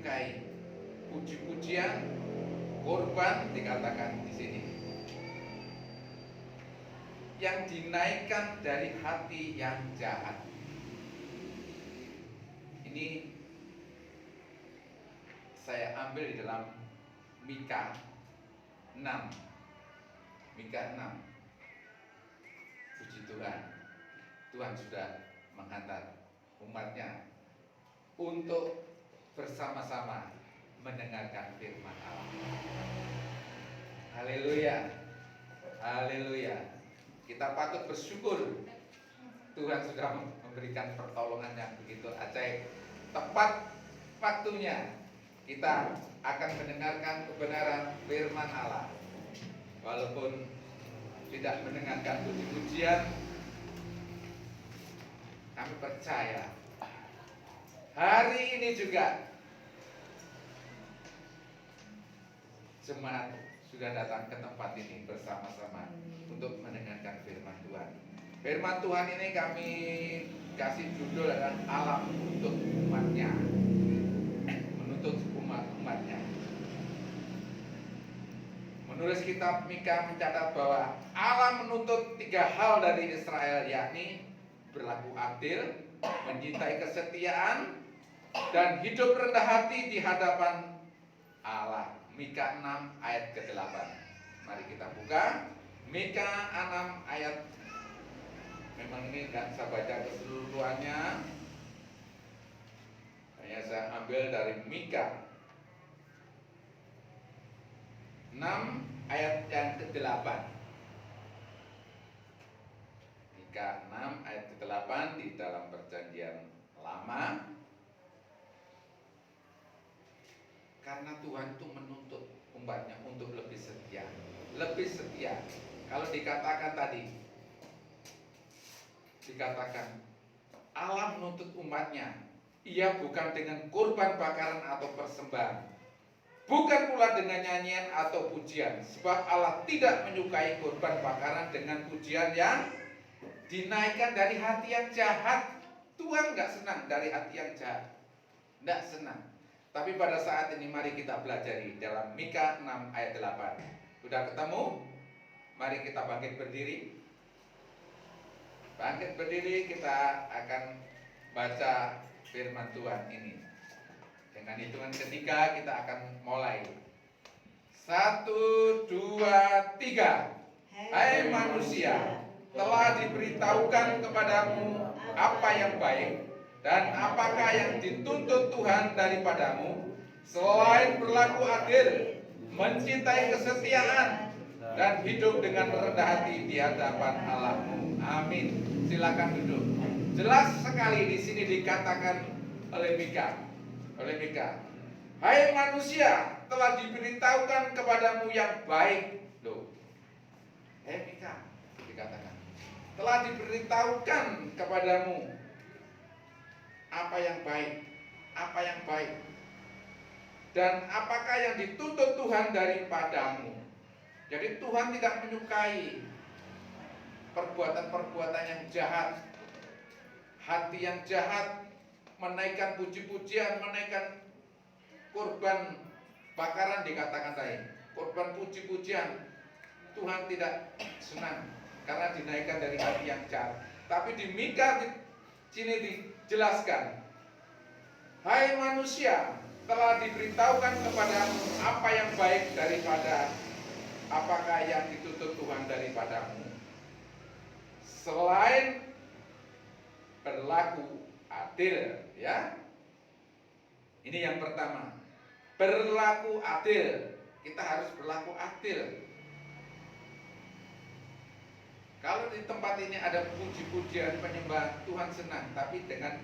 menyukai puji-pujian, korban dikatakan di sini, yang dinaikkan dari hati yang jahat. Ini saya ambil di dalam Mika 6. Mika 6. Puji Tuhan. Tuhan sudah menghantar umatnya untuk bersama-sama mendengarkan firman Allah. Haleluya. Haleluya. Kita patut bersyukur Tuhan sudah memberikan pertolongan yang begitu ajaib. Tepat waktunya kita akan mendengarkan kebenaran firman Allah. Walaupun tidak mendengarkan puji-pujian, kami percaya hari ini juga jemaat sudah datang ke tempat ini bersama-sama untuk mendengarkan firman Tuhan. Firman Tuhan ini kami kasih judul adalah alam untuk umatnya, menuntut umatnya. Menulis kitab Mika mencatat bahwa Allah menuntut 3 hal dari Israel, yakni berlaku adil, mencintai kesetiaan, dan hidup rendah hati di hadapan Allah. Mika 6 ayat ke-8. Mari kita buka Mika 6 ayat. Memang ini nggak saya baca keseluruhannya, hanya saya ambil dari Mika 6 ayat yang ke-8. Mika 6 ayat ke-8 di dalam perjanjian lama. Karena Tuhan itu menuntut umatnya untuk lebih setia. Lebih setia. Kalau dikatakan tadi, dikatakan Allah menuntut umatnya, ia bukan dengan kurban bakaran atau persembahan, bukan pula dengan nyanyian atau pujian, sebab Allah tidak menyukai kurban bakaran dengan pujian yang dinaikkan dari hati yang jahat. Tuhan gak senang dari hati yang jahat, gak senang. Tapi pada saat ini mari kita pelajari dalam Mika 6 ayat 8. Sudah ketemu? Mari kita bangkit berdiri. Bangkit berdiri, kita akan baca firman Tuhan ini. Dengan hitungan ketiga kita akan mulai. 1, 2, 3. Hai manusia, telah diberitahukan kepadamu apa yang baik dan apakah yang dituntut Tuhan daripadamu, selain berlaku adil, mencintai kesetiaan, dan hidup dengan rendah hati di hadapan Allahmu. Amin. Silakan duduk. Jelas sekali di sini dikatakan oleh Mika. Hai manusia, telah diberitahukan kepadamu yang baik. Loh. Hai Mika, dikatakan. Telah diberitahukan kepadamu apa yang baik, dan apakah yang dituntut Tuhan daripadamu. Jadi Tuhan tidak menyukai perbuatan-perbuatan yang jahat, hati yang jahat, menaikkan puji-pujian, menaikkan kurban bakaran dikatakan tadi, kurban puji-pujian. Tuhan tidak senang karena dinaikkan dari hati yang jahat. Tapi di Mika sini dijelaskan, hai manusia, telah diberitahukan kepadamu apa yang baik daripada apakah yang dituntut Tuhan daripadamu, selain berlaku adil. Ya, ini yang pertama, berlaku adil. Kita harus berlaku adil. Kalau di tempat ini ada puji-pujian, penyembahan, Tuhan senang, tapi dengan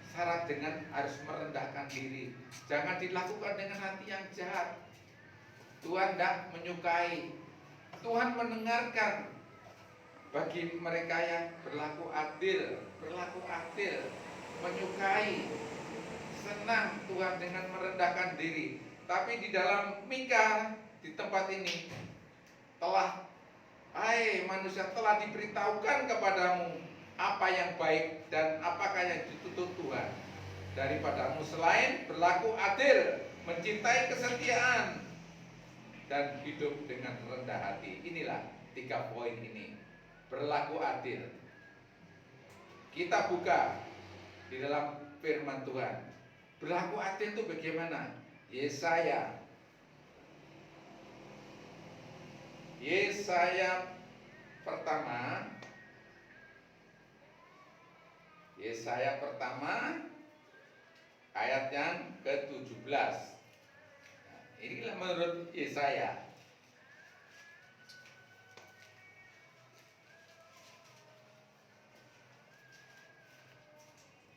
syarat dengan harus merendahkan diri. Jangan dilakukan dengan hati yang jahat. Tuhan tidak menyukai. Tuhan mendengarkan bagi mereka yang berlaku adil, menyukai, senang Tuhan dengan merendahkan diri. Tapi di dalam Mika di tempat ini hai manusia, telah diberitahukan kepadamu apa yang baik dan apakah yang dituntut Tuhan. daripadamu selain berlaku adil, mencintai kesetiaan, dan hidup dengan rendah hati. Inilah 3 poin ini. Berlaku adil. Kita buka di dalam firman Tuhan. Berlaku adil itu bagaimana? Yesaya pertama ayat yang ke-17. Inilah menurut Yesaya.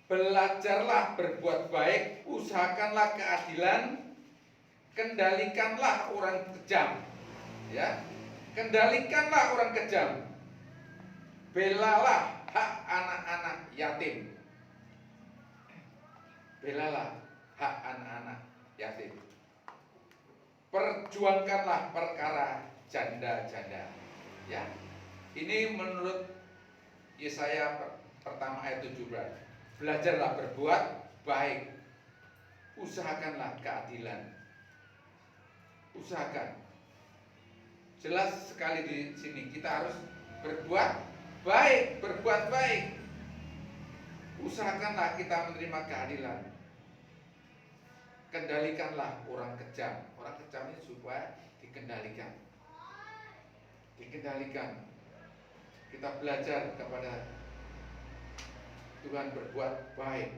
Belajarlah berbuat baik, usahakanlah keadilan, kendalikanlah orang kejam. Ya, kendalikanlah orang kejam. Belalah hak anak-anak yatim. Belalah hak anak-anak yatim. Perjuangkanlah perkara janda-janda. Ya. Ini menurut Yesaya pertama ayat 17. Belajarlah berbuat baik. Usahakanlah keadilan. Usahakan. Jelas sekali di sini kita harus berbuat baik, Usahakanlah kita menerima keadilan. Kendalikanlah orang kejam. Orang kejam ini supaya dikendalikan. Kita belajar kepada Tuhan berbuat baik.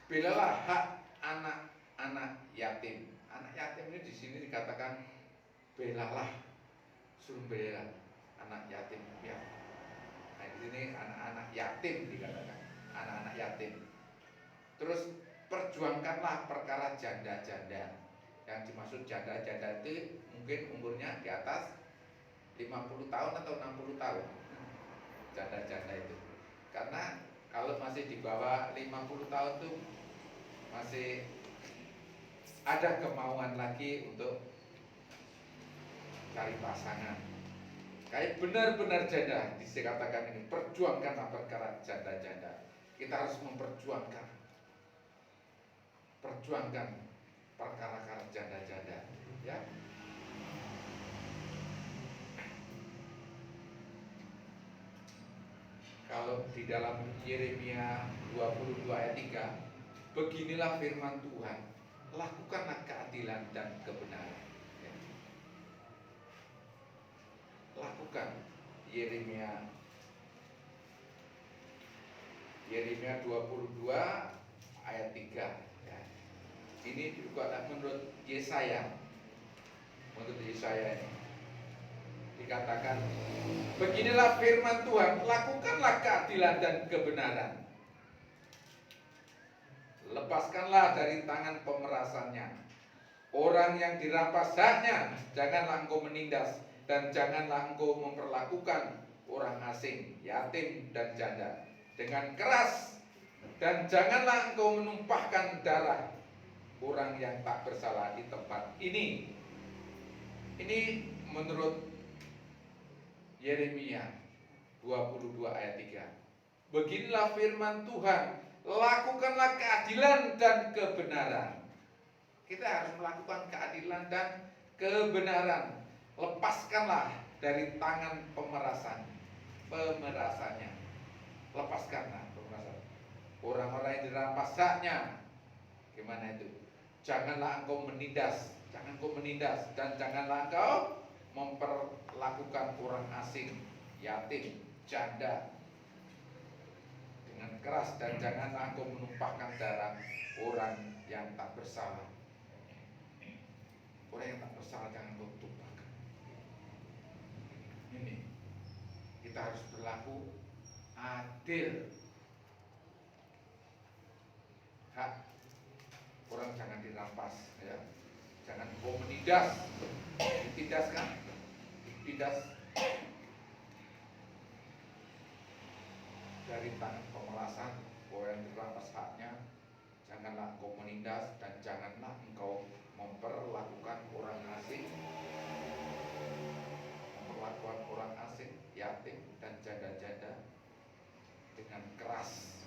Belalah hak anak-anak yatim. Anak yatim ini di sini dikatakan belalah, suruh bela anak yatim. Ya. Nah, di sini anak-anak yatim dikatakan, anak-anak yatim. Terus perjuangkanlah perkara janda-janda. Yang dimaksud janda-janda itu mungkin umurnya di atas 50 tahun atau 60 tahun. Janda-janda itu. Karena kalau masih di bawah 50 tahun tuh masih ada kemauan lagi untuk cari pasangan. Kayak benar-benar janda dikatakan ini, perjuangkanlah perkara janda-janda. Kita harus memperjuangkan perkara janda-janda, ya. Kalau di dalam Yeremia 22 ayat 3, beginilah firman Tuhan, lakukanlah keadilan dan kebenaran. Ya. Lakukan. Yeremia 22 ayat 3. Ya. Ini juga menurut Yesaya. Menurut Yesaya ini dikatakan, beginilah firman Tuhan, lakukanlah keadilan dan kebenaran. Lepaskanlah dari tangan pemerasannya orang yang dirampas haknya, janganlah engkau menindas dan janganlah engkau memperlakukan orang asing, yatim dan janda dengan keras, dan janganlah engkau menumpahkan darah orang yang tak bersalah di tempat ini. Ini menurut Yeremia 22 ayat 3. Beginilah firman Tuhan, lakukanlah keadilan dan kebenaran. Kita harus melakukan keadilan dan kebenaran. Lepaskanlah dari tangan pemerasannya. Lepaskanlah pemerasan. Orang-orang yang dirampas haknya. Gimana itu? Janganlah engkau menindas, dan janganlah engkau memperlakukan orang asing, yatim, janda dengan keras, dan janganlah engkau menumpahkan darah orang yang tak bersalah. Orang yang tak bersalah jangan engkau tumpahkan. Ini kita harus berlaku adil. Hak orang jangan dirampas, ya. Jangan engkau menindas, ditindas dari tangan pemerasan, orang yang dirampas haknya. Janganlah engkau menindas dan janganlah engkau memperlakukan orang asing, yatim dan janda-janda dengan keras.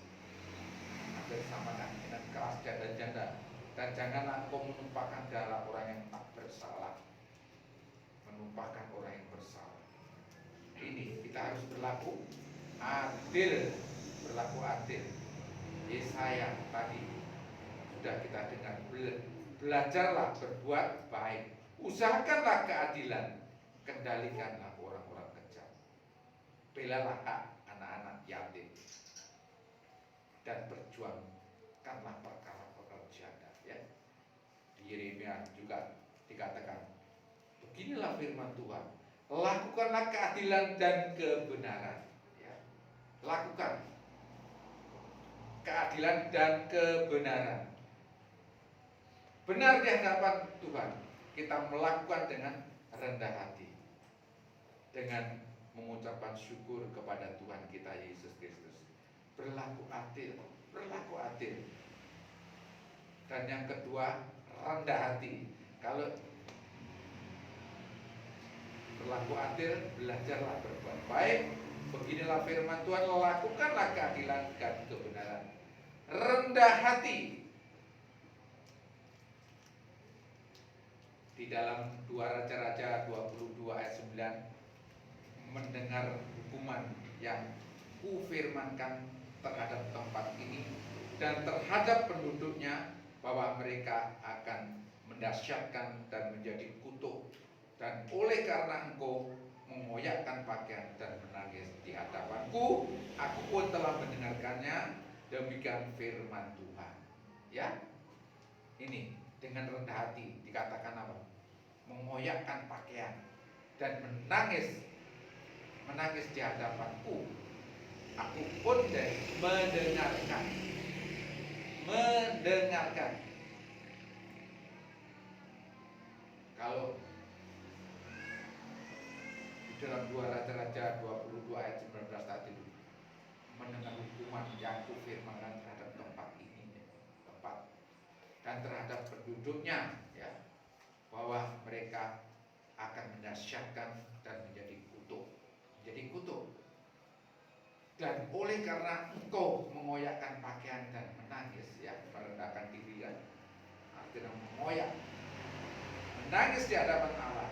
Hampir sama kan? keras janda-janda. Dan janganlah engkau menumpahkan darah orang yang tak bersalah. Menumpahkan orang yang bersalah. Ini kita harus berlaku adil. Berlaku adil. Yesaya tadi sudah kita dengar. Belajarlah berbuat baik. Usahakanlah keadilan. Kendalikanlah orang-orang kejam. Belalah hak anak-anak yatim. Dan perjuangkanlah perkara-perkara janda. Ya. Di Yeremia juga dikatakan, beginilah firman Tuhan, lakukanlah keadilan dan kebenaran. Ya. Lakukan keadilan dan kebenaran. Benar di hadapan Tuhan, kita melakukan dengan rendah hati, dengan mengucapkan syukur kepada Tuhan kita Yesus Kristus. Berlaku adil, berlaku adil. Dan yang kedua, rendah hati. Kalau berlaku adil, belajarlah berbuat baik. Beginilah firman Tuhan, lakukanlah keadilan dan kebenaran. Rendah hati. Di dalam 2 Raja-Raja 22 ayat 9, mendengar hukuman yang kufirmankan terhadap tempat ini dan terhadap penduduknya, bahwa mereka akan mendahsyatkan dan menjadi kutuk. Dan oleh karena engkau mengoyakkan pakaian dan menangis di hadapanku, aku pun telah mendengarkannya. Demikian firman Tuhan. Ya, ini dengan rendah hati dikatakan apa? Mengoyakkan pakaian dan menangis di hadapanku. Aku pun mendengarkan. Kalau di dalam 2 Raja-Raja 22 ayat 19 tadi, mendengar hukuman yang kufirmankan terhadap tempat ini, dan terhadap penduduknya, ya, bahwa mereka akan mendahsyatkan dan menjadi kutuk. Dan oleh karena engkau mengoyakkan pakaian dan menangis, ya, merendahkan diri, ya, artinya menangis di hadapan Allah,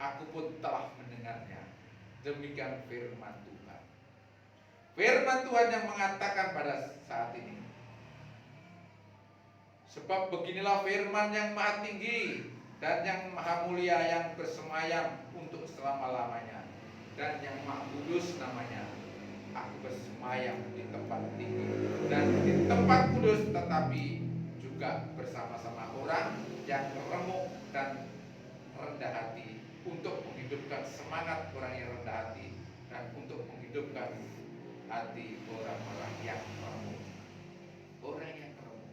aku pun telah mendengarnya. Demikian firman Tuhan. Firman Tuhan yang mengatakan pada saat ini, sebab beginilah firman yang maha tinggi dan yang maha mulia, yang bersemayam untuk selama-lamanya, dan yang maha kudus namanya. Aku bersemayam di tempat tinggi dan di tempat kudus, tetapi juga bersama-sama orang yang remuk dan rendah hati, untuk menghidupkan semangat orang yang rendah hati dan untuk menghidupkan hati orang-orang yang remuk. Orang yang remuk.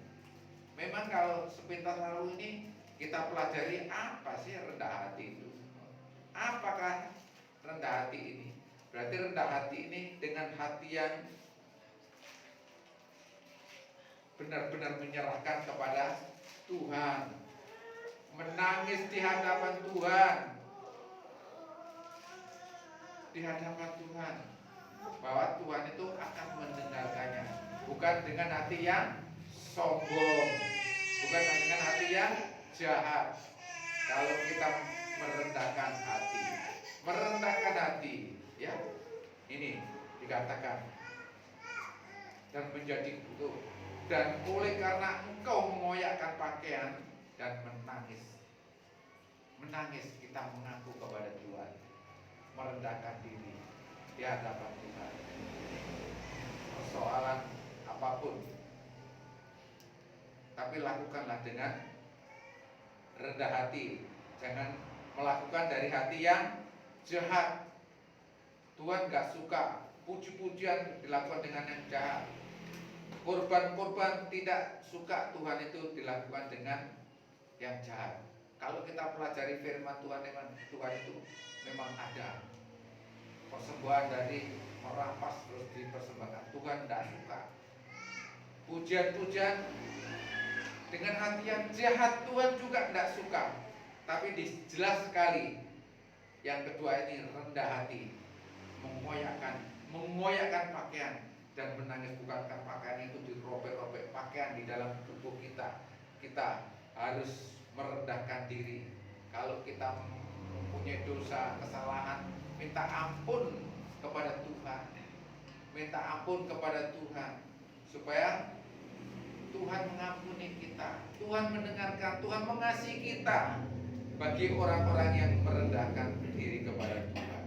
Memang kalau sepintas lalu ini kita pelajari apa sih rendah hati itu? Apakah rendah hati ini? Berarti rendah hati ini dengan hati yang benar-benar menyerahkan kepada Tuhan, menangis di hadapan Tuhan, bahwa Tuhan itu akan mendengarkannya, bukan dengan hati yang sombong, bukan dengan hati yang jahat. Kalau kita merendahkan hati, ya, ini dikatakan, dan menjadi kutuk. Dan oleh karena engkau mengoyakkan pakaian dan menangis, kita mengaku kepada Tuhan, merendahkan diri di hadapan Tuhan. Persoalan apapun, tapi lakukanlah dengan rendah hati. Jangan melakukan dari hati yang jahat. Tuhan gak suka puji-pujian dilakukan dengan yang jahat. Korban-korban tidak suka Tuhan itu dilakukan dengan yang jahat. Kalau kita pelajari firman Tuhan, memang Tuhan itu memang ada persembahan dari merampas terus dipersembahkan. Tuhan tidak suka pujian-pujian dengan hati yang jahat. Tuhan juga tidak suka. Tapi jelas sekali, yang kedua ini rendah hati, mengoyakkan pakaian dan menangis bukan karena pakaian itu dirobek-robek, pakaian di dalam tubuh kita. Kita harus merendahkan diri. Kalau kita mempunyai dosa, kesalahan, minta ampun kepada Tuhan. Minta ampun kepada Tuhan supaya Tuhan mengampuni kita, Tuhan mendengarkan, Tuhan mengasihi kita. Bagi orang-orang yang merendahkan diri kepada Tuhan.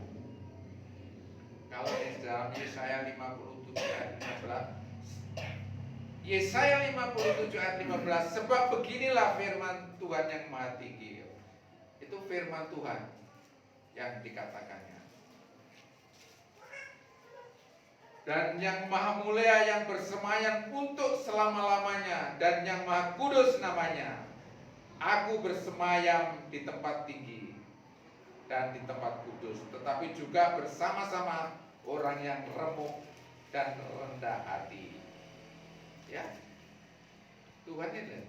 Kalau di dalam Yesaya 57 ayat 15, Yesaya 57 ayat 15, sebab beginilah firman Tuhan yang Maha Tinggi. Itu firman Tuhan yang dikatakannya. Dan yang Maha Mulia yang bersemayam untuk selama-lamanya, dan yang Maha Kudus namanya. Aku bersemayam di tempat tinggi dan di tempat kudus, tetapi juga bersama-sama orang yang remuk dan rendah hati. Ya, Tuhan ini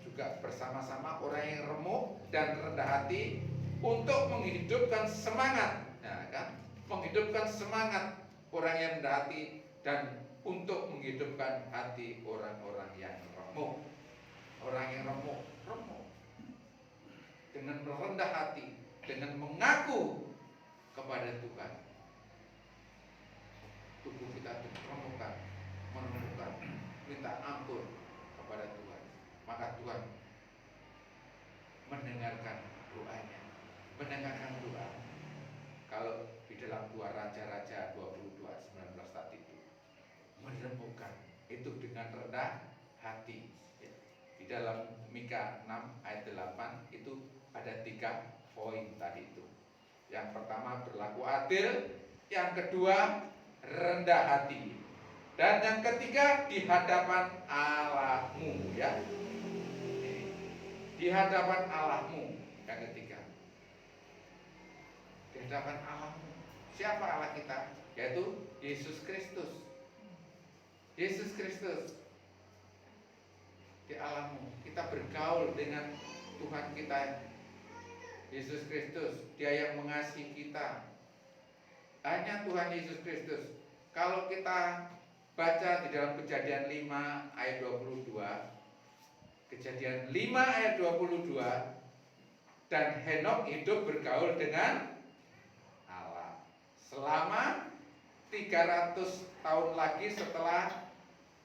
juga bersama-sama orang yang remuk dan rendah hati untuk menghidupkan semangat, ya kan? Menghidupkan semangat orang yang rendah hati dan untuk menghidupkan hati orang-orang yang remuk. Orang yang remuk dengan rendah hati, dengan mengaku kepada Tuhan, tubuh kita diremukkan, menemukan, minta ampun kepada Tuhan, maka Tuhan mendengarkan doanya, mendengarkan doa. Kalau di dalam 2 Raja-Raja 22:19 tadi itu menemukan itu dengan rendah hati. Di dalam Mika 6 ayat 8 itu ada 3 poin tadi itu. Yang pertama berlaku adil, yang kedua rendah hati, dan yang ketiga di hadapan Allahmu, ya. Di hadapan Allahmu, yang ketiga. Di hadapan Allahmu. Siapa Allah kita? Yaitu Yesus Kristus. Yesus Kristus. Di alammu kita bergaul dengan Tuhan kita Yesus Kristus. Dia yang mengasihi kita. Hanya Tuhan Yesus Kristus. Kalau kita baca di dalam Kejadian 5 ayat 22, Kejadian 5 ayat 22, dan Henok hidup bergaul dengan Allah selama 300 tahun lagi setelah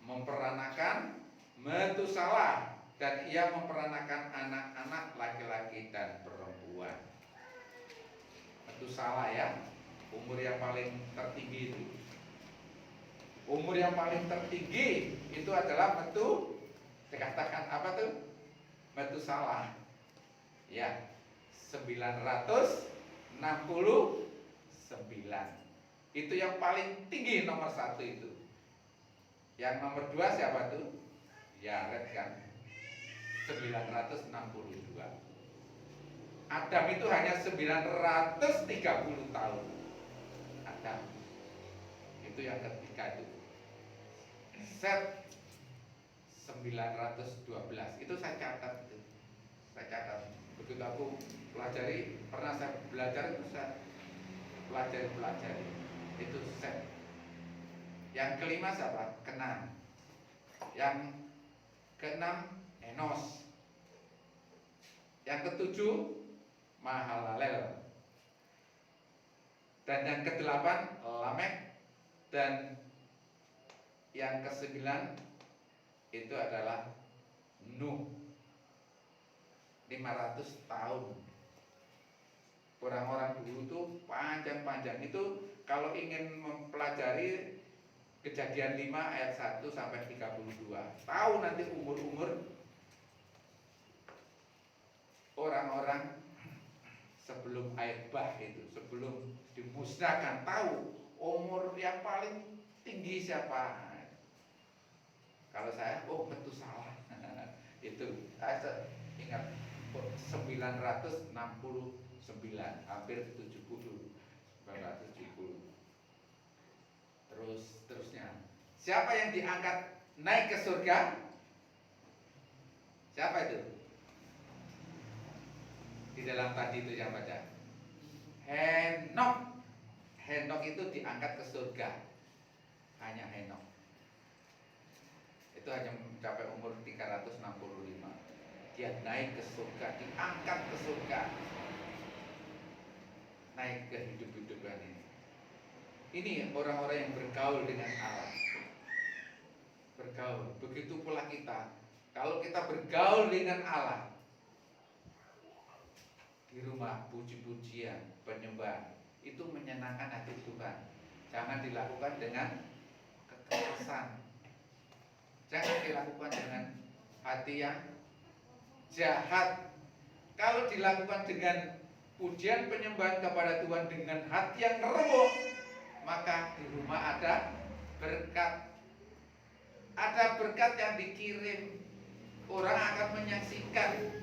memperanakan Metusalah, dan ia memperanakan anak-anak laki-laki dan perempuan. Metusalah, ya, umur yang paling tertinggi itu. Umur yang paling tertinggi itu adalah dikatakan apa tuh? Metusalah. Ya, 969. Itu yang paling tinggi, nomor 1 itu. Yang nomor 2 siapa tuh? Yared, kan, 962. Adam itu hanya 930 tahun. Adam itu yang ketiga itu. Set 912. Itu saya catat itu. Saya catat. Begitu aku pelajari, pernah saya belajar itu saya pelajari. Itu Set. Yang kelima siapa? Kenan. Yang keenam Enos. Yang ketujuh Mahalalel. Dan yang kedelapan Lamek. Dan yang kesembilan itu adalah Nuh. 500 tahun. Orang-orang dulu itu panjang-panjang. Itu kalau ingin mempelajari Kejadian 5 ayat 1 sampai 32. Tahu nanti umur-umur orang-orang sebelum air bah itu, sebelum dimusnahkan, tahu umur yang paling tinggi siapa. Kalau saya, Metusalah. Itu saya ingat 969, hampir 70, 970. Terusnya, siapa yang diangkat naik ke surga? Siapa itu? Di dalam tadi itu yang baca Henok. Henok itu diangkat ke surga. Hanya Henok. Itu hanya mencapai umur 365. Dia naik ke surga, diangkat ke surga. Naik ke hidup-hidupan ini. Ini orang-orang yang bergaul dengan Allah. Bergaul. Begitu pula kita. Kalau kita bergaul dengan Allah, di rumah puji-pujian, penyembahan, itu menyenangkan hati Tuhan. Jangan dilakukan dengan kekerasan. Jangan dilakukan dengan hati yang jahat. Kalau dilakukan dengan pujian penyembahan kepada Tuhan dengan hati yang remuk, maka di rumah ada berkat. Ada berkat yang dikirim. Orang akan menyaksikan.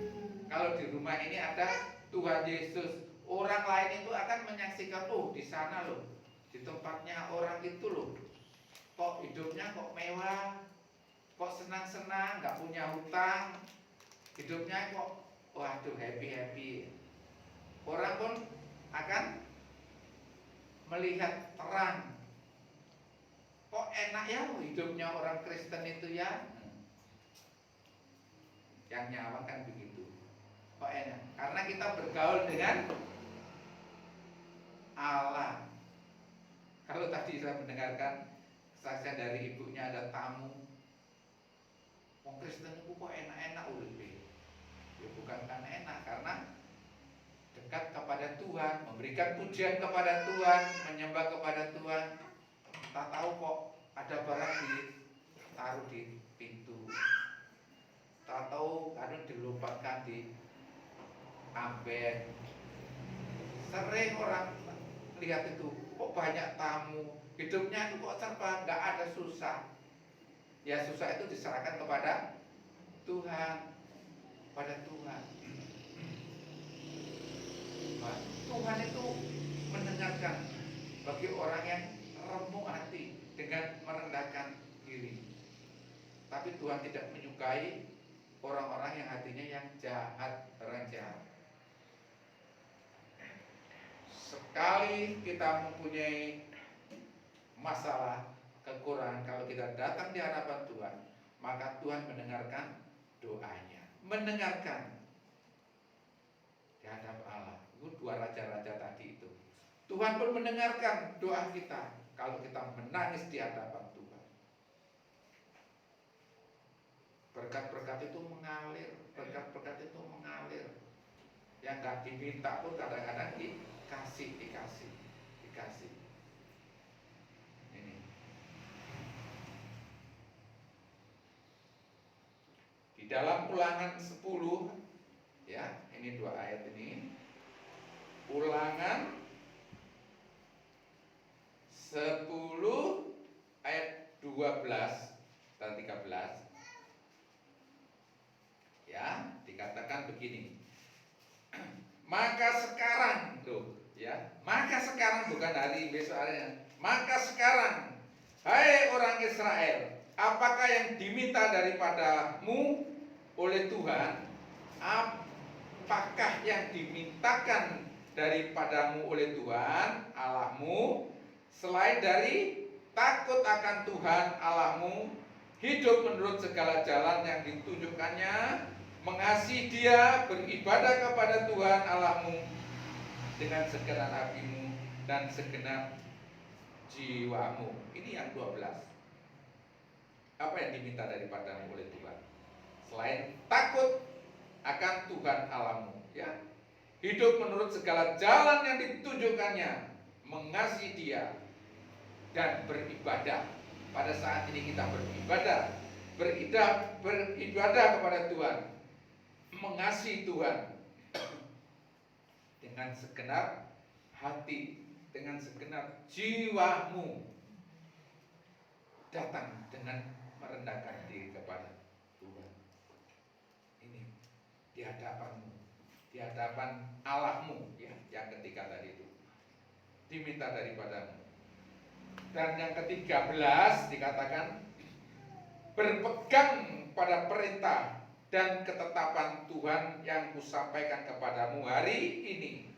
Kalau di rumah ini ada Tuhan Yesus, orang lain itu akan menyaksikan, oh di sana loh, di tempatnya orang itu loh, kok hidupnya kok mewah, kok senang-senang, nggak punya hutang, hidupnya kok, waduh happy-happy. Orang pun akan melihat terang, kok enak ya hidupnya orang Kristen itu ya. Yang nyawa kan begitu. Kok enak? Karena kita bergaul dengan Allah. Kalau tadi saya mendengarkan kesaksian dari ibunya, ada tamu, wong Kristen itu kok enak-enak uripe. Ya bukan karena enak, karena dekat kepada Tuhan, memberikan pujian kepada Tuhan, menyembah kepada Tuhan. Tak tahu kok ada barang ditaruh di pintu. Tak tahu kadang dilupakan di amben. Sering orang lihat itu, kok banyak tamu, hidupnya itu kok serba nggak ada susah. Ya susah itu diserahkan kepada Tuhan, pada Tuhan. Nah, Tuhan itu mendengarkan bagi orang yang remuk hati dengan merendahkan diri. Tapi Tuhan tidak menyukai orang-orang yang hatinya yang jahat, orang jahat. Sekali kita mempunyai masalah, kekurangan, kalau kita datang di hadapan Tuhan, maka Tuhan mendengarkan doanya. Mendengarkan di hadapan Allah. Itu dua raja-raja tadi itu. Tuhan pun mendengarkan doa kita kalau kita menangis di hadapan Tuhan. Berkat-berkat itu mengalir, berkat-berkat itu mengalir. Yang gak diminta pun kadang-kadang dikasih. Ini. Di dalam Ulangan 10, ya, ini dua ayat ini. Ulangan 10 ayat 12 dan 13. Ya, dikatakan begini. Maka sekarang tuh, ya. Maka sekarang bukan hari besok harinya. Maka sekarang, hai orang Israel, apakah yang diminta daripadamu oleh Tuhan? Apakah yang dimintakan daripadamu oleh Tuhan Allahmu selain dari takut akan Tuhan Allahmu, hidup menurut segala jalan yang ditunjukkannya, mengasihi Dia, beribadah kepada Tuhan Allahmu dengan segenap hatimu dan segenap jiwamu. Ini yang 12. Apa yang diminta daripadamu oleh Tuhan? Selain takut akan Tuhan Allahmu, ya. Hidup menurut segala jalan yang ditunjukkannya, mengasihi Dia dan beribadah. Pada saat ini kita beribadah kepada Tuhan, mengasihi Tuhan dengan segenap hati, dengan segenap jiwamu. Datang dengan merendahkan diri kepada Tuhan. Ini di hadapanmu, di hadapan Allahmu, ya, yang ketiga tadi itu diminta daripadamu. Dan yang ke-13 dikatakan berpegang pada perintah dan ketetapan Tuhan yang kusampaikan kepadamu hari ini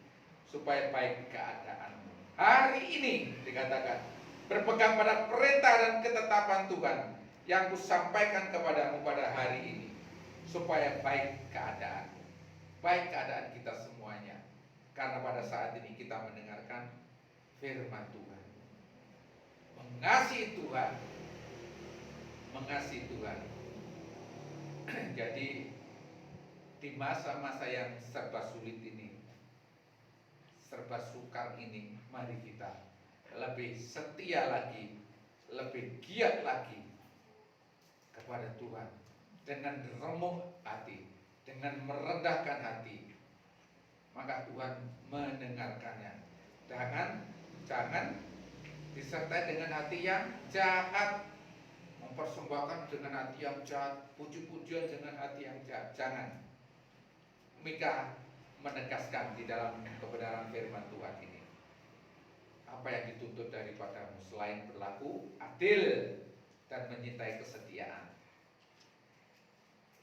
supaya baik keadaanmu. Hari ini dikatakan, berpegang pada perintah dan ketetapan Tuhan yang kusampaikan kepadamu pada hari ini, supaya baik keadaan kita semuanya. Karena pada saat ini kita mendengarkan firman Tuhan, mengasihi Tuhan. Jadi di masa-masa yang serba sulit ini, serba sukar ini, mari kita lebih setia lagi, lebih giat lagi kepada Tuhan, dengan remuk hati, dengan merendahkan hati, maka Tuhan mendengarkannya. Jangan disertai dengan hati yang jahat, mempersembahkan dengan hati yang jahat, puji-pujian dengan hati yang jahat. Jangan. Mika menegaskan di dalam kebenaran firman Tuhan ini, apa yang dituntut daripadamu selain berlaku adil dan menyintai kesetiaan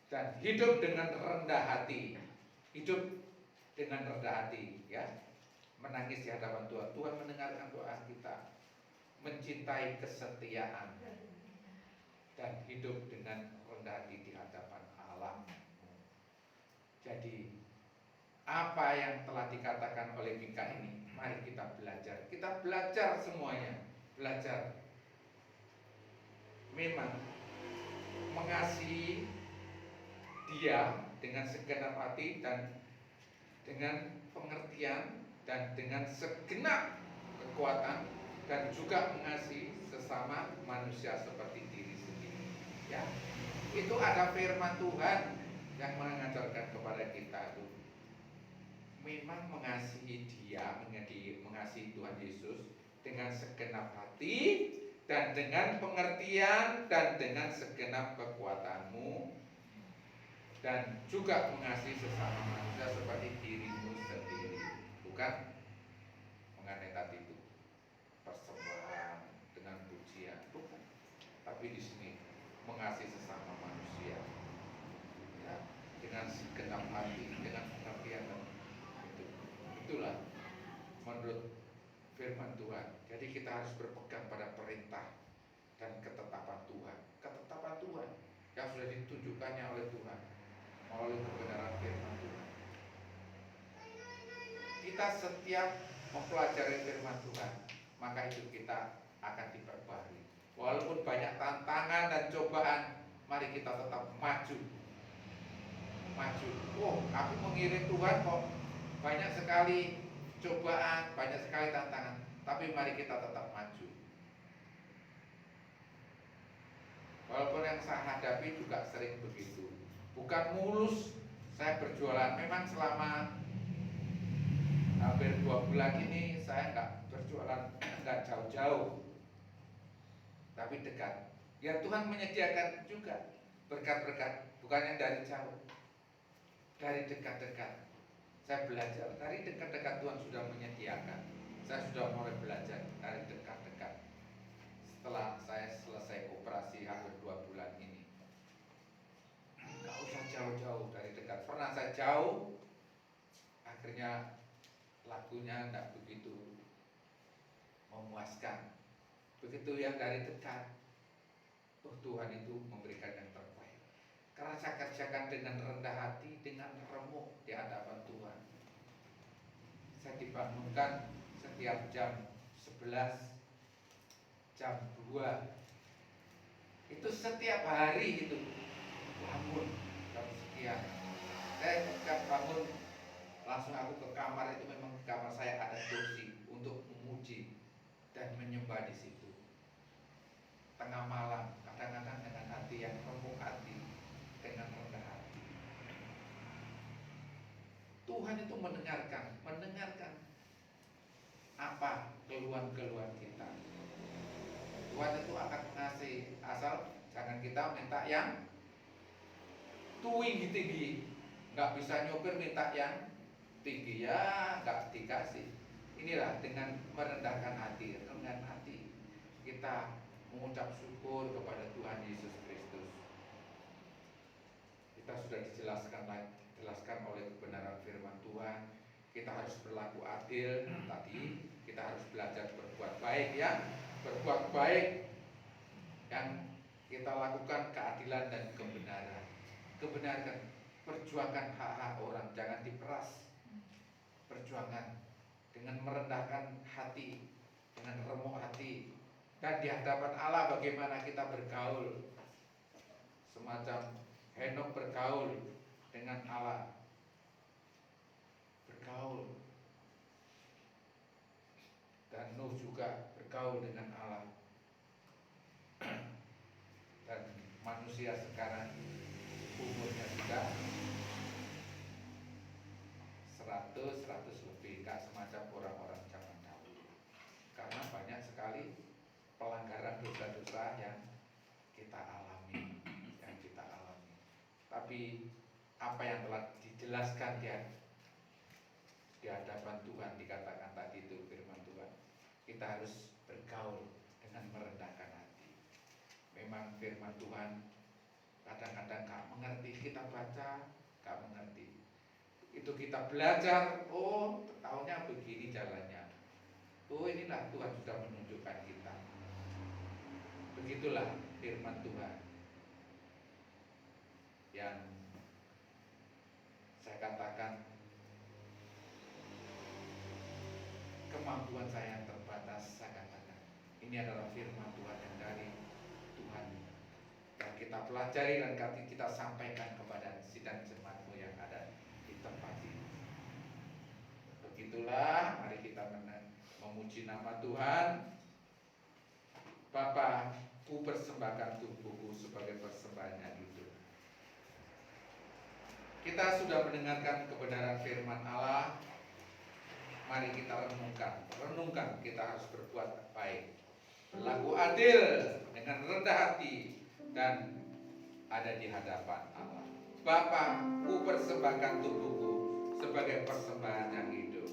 dan hidup dengan rendah hati, ya, menangis di hadapan Tuhan. Tuhan mendengarkan doa kita, mencintai kesetiaan dan hidup dengan rendah hati di hadapan Allah. Jadi apa yang telah dikatakan oleh Mika ini, mari kita belajar. Kita belajar semuanya, belajar. Memang mengasihi Dia dengan segenap hati dan dengan pengertian dan dengan segenap kekuatan, dan juga mengasihi sesama manusia seperti diri sendiri. Ya, itu ada firman Tuhan yang mengajarkan kepada kita itu. Memang mengasihi Dia, mengasihi Tuhan Yesus dengan segenap hati dan dengan pengertian dan dengan segenap kekuatanmu, dan juga mengasihi sesama manusia seperti dirimu sendiri. Bukan mengenai tadi itu persembahan dengan pujian, bukan. Tapi di sini mengasihi sesama manusia, ya, dengan segenap hati, dengan pengertian. Itulah menurut firman Tuhan. Jadi kita harus berpegang pada perintah dan ketetapan Tuhan. Ketetapan Tuhan yang sudah ditunjukkannya oleh Tuhan melalui kebenaran firman Tuhan. Kita setiap mempelajari firman Tuhan, maka hidup kita akan diperbarui. Walaupun banyak tantangan dan cobaan, mari kita tetap maju. Oh, aku mengiring Tuhan kok banyak sekali cobaan, banyak sekali tantangan, tapi mari kita tetap maju. Walaupun yang saya hadapi juga sering begitu. Bukan mulus saya berjualan. Memang selama hampir 2 bulan ini saya nggak berjualan, nggak jauh-jauh, tapi dekat. Ya, Tuhan menyediakan juga berkat-berkat, bukan yang dari jauh, dari dekat-dekat. Saya belajar dari dekat-dekat. Tuhan sudah menyediakan. Saya sudah mulai belajar dari dekat-dekat. Setelah saya selesai operasi hampir 2 bulan ini, nggak usah jauh-jauh, dari dekat. Pernah saya jauh, akhirnya lakunya nggak begitu memuaskan. Begitu yang dari dekat, Tuhan itu memberikan yang terbaik. Karena saya kerjakan dengan rendah hati, dengan remuk di hadapan Tuhan. Saya dibangunkan setiap jam 11, jam 2. Itu setiap hari itu bangun jam sekian. Saya setiap bangun langsung aku ke kamar. Itu memang kamar saya ada kursi untuk memuji dan menyembah di situ. Tengah malam, kadang-kadang dengan hati yang remuk hati, dengan rendah hati. Tuhan itu mendengarkan apa keluhan-keluhan kita. Tuhan itu akan mengasihi, asal jangan kita minta yang tinggi. Nggak bisa nyopir minta yang tinggi, ya nggak dikasih. Inilah dengan merendahkan hati, rendah hati kita mengucap syukur kepada Tuhan Yesus Kristus. Kita sudah dijelaskan oleh kebenaran firman Tuhan. Kita harus berlaku adil. Tadi kita kita harus belajar berbuat baik ya. Berbuat baik, yang kita lakukan keadilan dan kebenaran. Kebenaran, perjuangkan hak-hak orang, jangan diperas. Perjuangan dengan merendahkan hati, dengan remuk hati, dan di hadapan Allah bagaimana kita bergaul, semacam Henok bergaul dengan Allah, bergaul, dan Nuh juga bergaul dengan Allah. Dan manusia sekarang umurnya sudah 100 lebih, gak semacam orang-orang zaman dahulu. Karena banyak sekali pelanggaran dosa-dosa yang kita alami. Tapi apa yang telah dijelaskan ya di hadapan Tuhan, dikatakan tadi itu firman Tuhan, kita harus bergaul dengan merendahkan hati. Memang firman Tuhan kadang-kadang gak mengerti, kita baca gak mengerti, itu kita belajar, oh taunya begini jalannya, oh inilah Tuhan sudah menunjukkan kita. Begitulah firman Tuhan yang saya katakan kemampuan saya yang terbatas. Saya katakan ini adalah firman Tuhan yang dari Tuhan, yang kita pelajari dan kita sampaikan kepada sidang jemaatmu yang ada di tempat ini. Begitulah, mari kita memuji nama Tuhan. Bapa, ku persembahkan tubuhku sebagai persembahan yang hidup. Kita sudah mendengarkan kebenaran firman Allah. Mari kita renungkan kita harus berbuat baik, berlaku adil dengan rendah hati dan ada di hadapan Allah. Bapa, ku persembahkan tubuhku sebagai persembahan yang hidup.